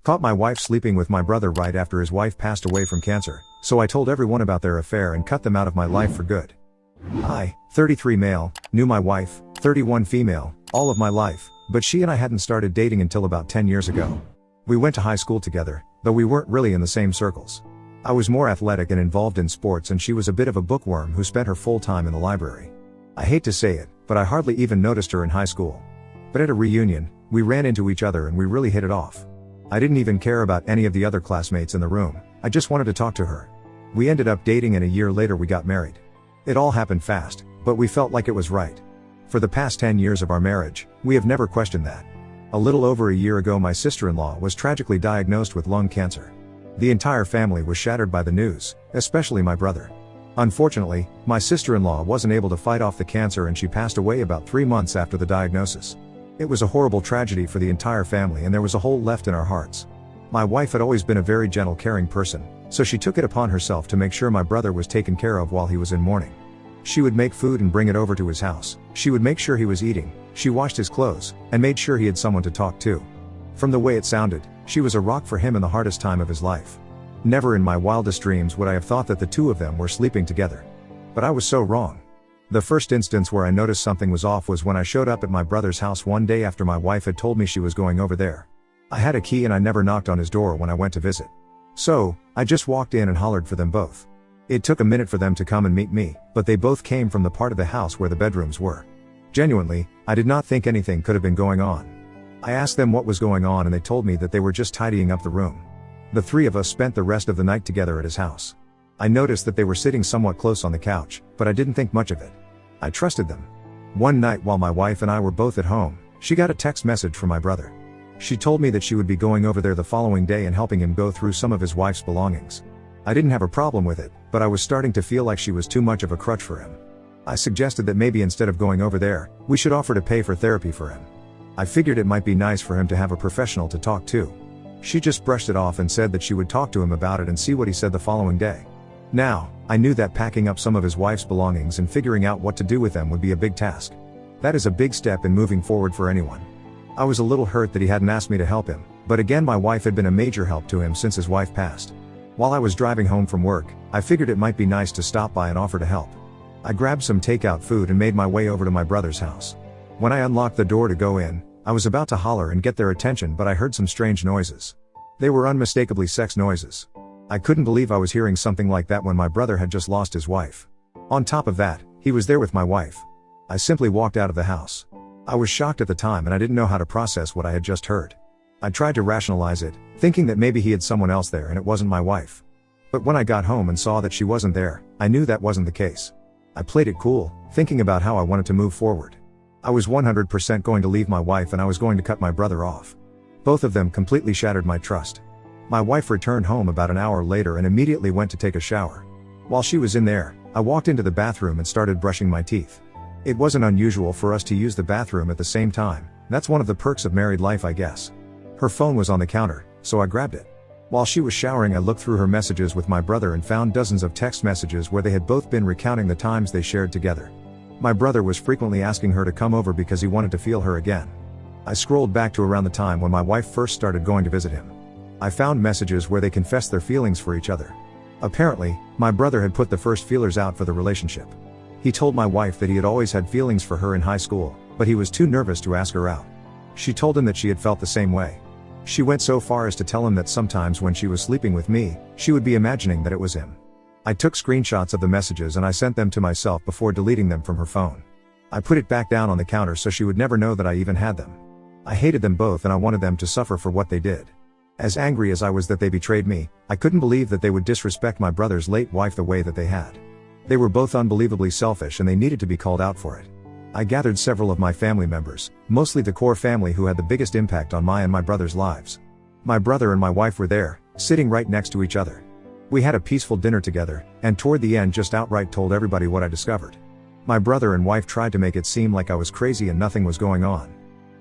Caught my wife sleeping with my brother right after his wife passed away from cancer, so I told everyone about their affair and cut them out of my life for good. I, 33 male, knew my wife, 31 female, all of my life, but she and I hadn't started dating until about 10 years ago. We went to high school together, though we weren't really in the same circles. I was more athletic and involved in sports, and she was a bit of a bookworm who spent her full time in the library. I hate to say it, but I hardly even noticed her in high school. But at a reunion, we ran into each other and we really hit it off. I didn't even care about any of the other classmates in the room, I just wanted to talk to her. We ended up dating and a year later we got married. It all happened fast, but we felt like it was right. For the past 10 years of our marriage, we have never questioned that. A little over a year ago my sister-in-law was tragically diagnosed with lung cancer. The entire family was shattered by the news, especially my brother. Unfortunately, my sister-in-law wasn't able to fight off the cancer and she passed away about 3 months after the diagnosis. It was a horrible tragedy for the entire family and there was a hole left in our hearts. My wife had always been a very gentle, caring person, so she took it upon herself to make sure my brother was taken care of while he was in mourning. She would make food and bring it over to his house, she would make sure he was eating, she washed his clothes, and made sure he had someone to talk to. From the way it sounded, she was a rock for him in the hardest time of his life. Never in my wildest dreams would I have thought that the two of them were sleeping together. But I was so wrong. The first instance where I noticed something was off was when I showed up at my brother's house one day after my wife had told me she was going over there. I had a key and I never knocked on his door when I went to visit. So, I just walked in and hollered for them both. It took a minute for them to come and meet me, but they both came from the part of the house where the bedrooms were. Genuinely, I did not think anything could have been going on. I asked them what was going on and they told me that they were just tidying up the room. The three of us spent the rest of the night together at his house. I noticed that they were sitting somewhat close on the couch, but I didn't think much of it. I trusted them. One night while my wife and I were both at home, she got a text message from my brother. She told me that she would be going over there the following day and helping him go through some of his wife's belongings. I didn't have a problem with it, but I was starting to feel like she was too much of a crutch for him. I suggested that maybe instead of going over there, we should offer to pay for therapy for him. I figured it might be nice for him to have a professional to talk to. She just brushed it off and said that she would talk to him about it and see what he said the following day. Now, I knew that packing up some of his wife's belongings and figuring out what to do with them would be a big task. That is a big step in moving forward for anyone. I was a little hurt that he hadn't asked me to help him, but again my wife had been a major help to him since his wife passed. While I was driving home from work, I figured it might be nice to stop by and offer to help. I grabbed some takeout food and made my way over to my brother's house. When I unlocked the door to go in, I was about to holler and get their attention, but I heard some strange noises. They were unmistakably sex noises. I couldn't believe I was hearing something like that when my brother had just lost his wife. On top of that, he was there with my wife. I simply walked out of the house. I was shocked at the time and I didn't know how to process what I had just heard. I tried to rationalize it, thinking that maybe he had someone else there and it wasn't my wife. But when I got home and saw that she wasn't there, I knew that wasn't the case. I played it cool, thinking about how I wanted to move forward. I was 100% going to leave my wife and I was going to cut my brother off. Both of them completely shattered my trust. My wife returned home about an hour later and immediately went to take a shower. While she was in there, I walked into the bathroom and started brushing my teeth. It wasn't unusual for us to use the bathroom at the same time. That's one of the perks of married life, I guess. Her phone was on the counter, so I grabbed it. While she was showering, I looked through her messages with my brother and found dozens of text messages where they had both been recounting the times they shared together. My brother was frequently asking her to come over because he wanted to feel her again. I scrolled back to around the time when my wife first started going to visit him. I found messages where they confessed their feelings for each other. Apparently, my brother had put the first feelers out for the relationship. He told my wife that he had always had feelings for her in high school, but he was too nervous to ask her out. She told him that she had felt the same way. She went so far as to tell him that sometimes when she was sleeping with me, she would be imagining that it was him. I took screenshots of the messages and I sent them to myself before deleting them from her phone. I put it back down on the counter so she would never know that I even had them. I hated them both and I wanted them to suffer for what they did. As angry as I was that they betrayed me, I couldn't believe that they would disrespect my brother's late wife the way that they had. They were both unbelievably selfish and they needed to be called out for it. I gathered several of my family members, mostly the core family who had the biggest impact on my and my brother's lives. My brother and my wife were there, sitting right next to each other. We had a peaceful dinner together, and toward the end just outright told everybody what I discovered. My brother and wife tried to make it seem like I was crazy and nothing was going on.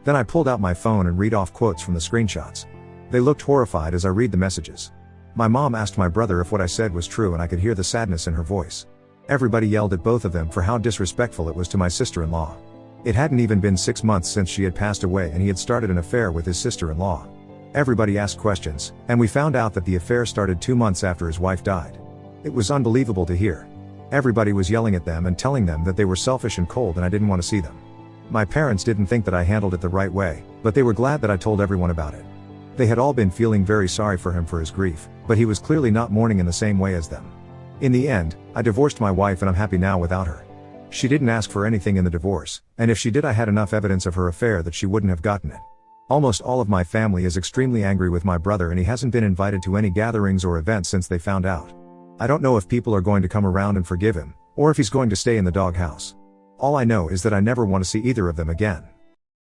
Then I pulled out my phone and read off quotes from the screenshots. They looked horrified as I read the messages. My mom asked my brother if what I said was true and I could hear the sadness in her voice. Everybody yelled at both of them for how disrespectful it was to my sister-in-law. It hadn't even been 6 months since she had passed away and he had started an affair with his sister-in-law. Everybody asked questions, and we found out that the affair started 2 months after his wife died. It was unbelievable to hear. Everybody was yelling at them and telling them that they were selfish and cold and I didn't want to see them. My parents didn't think that I handled it the right way, but they were glad that I told everyone about it. They had all been feeling very sorry for him for his grief, but he was clearly not mourning in the same way as them. In the end, I divorced my wife and I'm happy now without her. She didn't ask for anything in the divorce, and if she did I had enough evidence of her affair that she wouldn't have gotten it. Almost all of my family is extremely angry with my brother and he hasn't been invited to any gatherings or events since they found out. I don't know if people are going to come around and forgive him, or if he's going to stay in the doghouse. All I know is that I never want to see either of them again.